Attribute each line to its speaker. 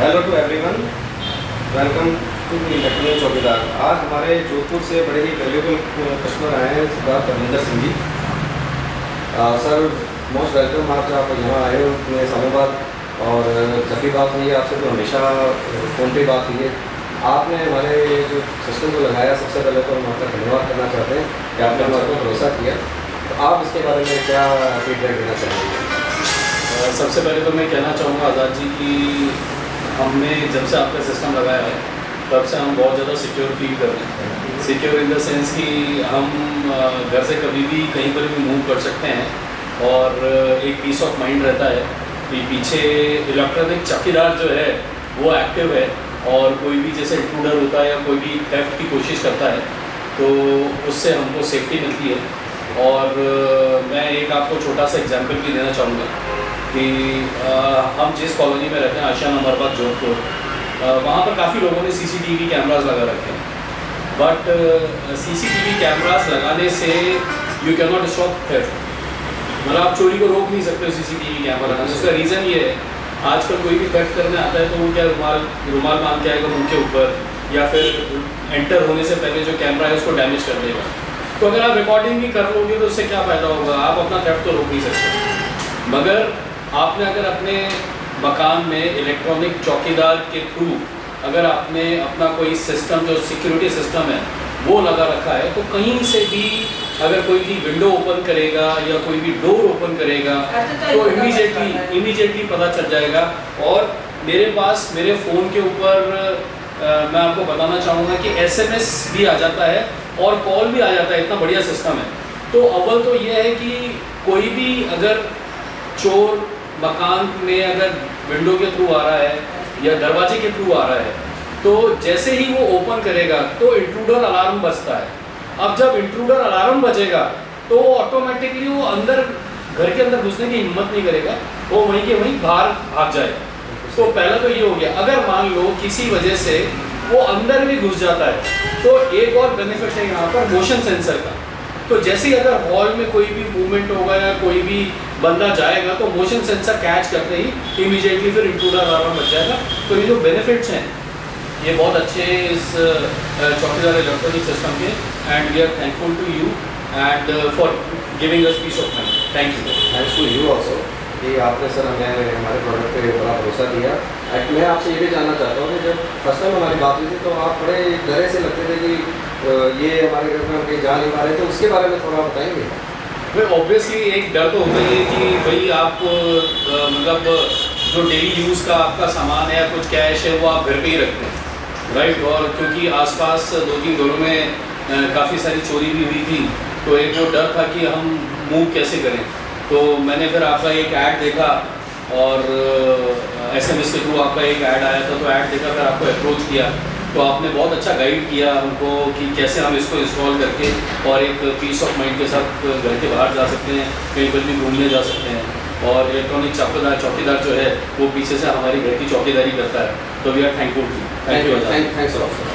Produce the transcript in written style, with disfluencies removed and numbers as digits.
Speaker 1: Hello to everyone, welcome to electronic Chowkidar. आज हमारे जोधपुर से बड़े ही वैल्यूबल कस्टमर आए हैं, सरदार Parminder Singh ji. Sir most welcome, आप यहाँ आए हो इतने सालों बाद, और जब भी बात हुई है आपसे तो हमेशा फ़ोन पे बात हुई है। आपने हमारे जो सिस्टम को लगाया, सबसे पहले तो हम आपका धन्यवाद करना चाहते हैं कि आपने हमारे को भरोसा किया। तो आप इसके बारे में क्या फीडबैक देना चाहेंगे?
Speaker 2: सबसे पहले तो मैं कहना चाहूँगा आज़ाद जी कि हमने जब से आपका सिस्टम लगाया है तब से हम बहुत ज़्यादा सिक्योर फील कर रहे हैं। सिक्योर इन द सेंस कि हम घर से कभी भी कहीं पर भी मूव कर सकते हैं और एक पीस ऑफ माइंड रहता है कि पीछे इलेक्ट्रॉनिक चौकीदार जो है वो एक्टिव है, और कोई भी जैसे इंट्रूडर होता है या कोई भी थेफ्ट की कोशिश करता है तो उससे हमको सेफ्टी मिलती है। और मैं एक आपको छोटा सा एग्जांपल भी देना चाहूँगा कि हम जिस कॉलोनी में रहते हैं, आशिया नंबर बाग जोधपुर, वहाँ पर काफ़ी लोगों ने सीसीटीवी कैमरास लगा रखे हैं। बट सीसीटीवी कैमरास लगाने से you can not stop theft, मतलब आप चोरी को रोक नहीं सकते हो सीसीटीवी कैमरा लगाने। उसका रीज़न ये है, आजकल कोई भी थेफ्ट करने आता है तो वो क्या रुमाल बांध के आएगा मुंह के ऊपर, या फिर एंटर होने से पहले जो कैमरा है उसको डैमेज कर देगा। तो अगर आप रिकॉर्डिंग भी कर लोगे तो उससे क्या फ़ायदा होगा? आप अपना थेफ्ट तो रोक नहीं सकते। मगर आपने अगर अपने मकान में इलेक्ट्रॉनिक चौकीदार के थ्रू अगर आपने अपना कोई सिस्टम जो सिक्योरिटी सिस्टम है वो लगा रखा है, तो कहीं से भी अगर कोई भी विंडो ओपन करेगा या कोई भी डोर ओपन करेगा तो इमीडिएटली पता चल जाएगा। और मेरे पास मेरे फ़ोन के ऊपर मैं आपको बताना चाहूँगा कि SMS भी आ जाता है और कॉल भी आ जाता है, इतना बढ़िया सिस्टम है। तो अव्वल तो ये है कि कोई भी अगर चोर मकान में अगर विंडो के थ्रू आ रहा है या दरवाजे के थ्रू आ रहा है, तो जैसे ही वो ओपन करेगा तो इंट्रूडर अलार्म बजता है। अब जब इंट्रूडर अलार्म बजेगा तो ऑटोमेटिकली वो अंदर घर के अंदर घुसने की हिम्मत नहीं करेगा, वो वहीं के वहीं बाहर भाग जाएगा। तो पहला तो ये हो गया। अगर मान लो किसी वजह से वो अंदर भी घुस जाता है तो एक और बेनिफिट है यहाँ पर मोशन सेंसर का। तो जैसे ही अगर हॉल में कोई भी मूवमेंट होगा या कोई भी बंदा जाएगा तो मोशन सेंसर कैच करते ही इमीडिएटली फिर इंट्रूडर अलार्म बच जाएगा। तो ये जो बेनिफिट्स हैं ये बहुत अच्छे इस चौकीदार इलेक्ट्रॉनिक सिस्टम के, and we are thankful to you and for giving us peace of mind. Thank you.
Speaker 1: Thanks to you also कि आपने सर हमें हमारे प्रोडक्ट पे बड़ा भरोसा दिया। मैं आपसे ये भी जानना चाहता हूँ कि जब फर्स्ट टाइम हमारी बात हुई थी तो आप बड़े डरे से लगते थे कि ये हमारे घर में हम कहीं जा नहीं पा रहे, तो उसके बारे में थोड़ा बताएंगे?
Speaker 2: भाई ऑब्वियसली एक डर तो होता ही है कि भाई आप मतलब जो डेली यूज़ का आपका सामान है या कुछ कैश है वो आप घर पे ही रखते हैं, राइट। और क्योंकि आसपास 2-3 घरों में काफ़ी सारी चोरी भी हुई थी, तो एक वो डर था कि हम मूव कैसे करें। तो मैंने फिर आपका एक ऐड देखा और SMS के थ्रू आपका एक ऐड आया था, तो ऐड देखा फिर आपको अप्रोच किया, तो आपने बहुत अच्छा गाइड किया हमको कि कैसे हम इसको इंस्टॉल करके और एक पीस ऑफ माइंड के साथ घर के बाहर जा सकते हैं, कहीं पर भी घूमने जा सकते हैं। और इलेक्ट्रॉनिक चौकीदार जो है वो पीछे से हमारी घर की चौकीदारी करता है। तो we are thankful. Thank you.
Speaker 1: Thanks a lot.